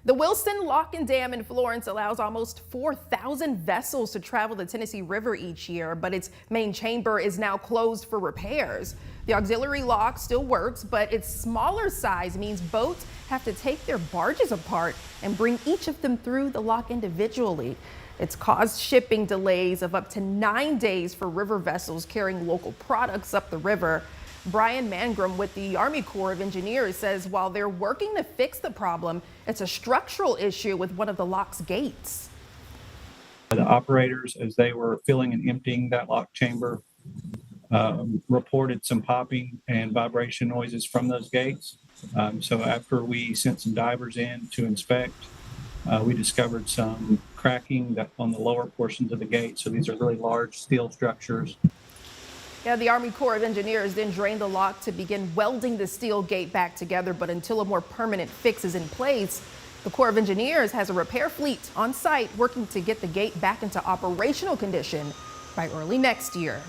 The Wilson Lock and Dam in Florence allows almost 4,000 vessels to travel the Tennessee River each year, but its main chamber is now closed for repairs. The auxiliary lock still works, but its smaller size means boats have to take their barges apart and bring each of them through the lock individually. It's caused shipping delays of up to 9 days for river vessels carrying local products up the river. Brian Mangrum with the Army Corps of Engineers says while they're working to fix the problem, it's a structural issue with one of the lock's gates. The operators, as they were filling and emptying that lock chamber, reported some popping and vibration noises from those gates. So after we sent some divers in to inspect, we discovered some cracking on the lower portions of the gate. So these are really large steel structures. Yeah, the Army Corps of Engineers then drained the lock to begin welding the steel gate back together. But until a more permanent fix is in place, the Corps of Engineers has a repair fleet on site working to get the gate back into operational condition by early next year.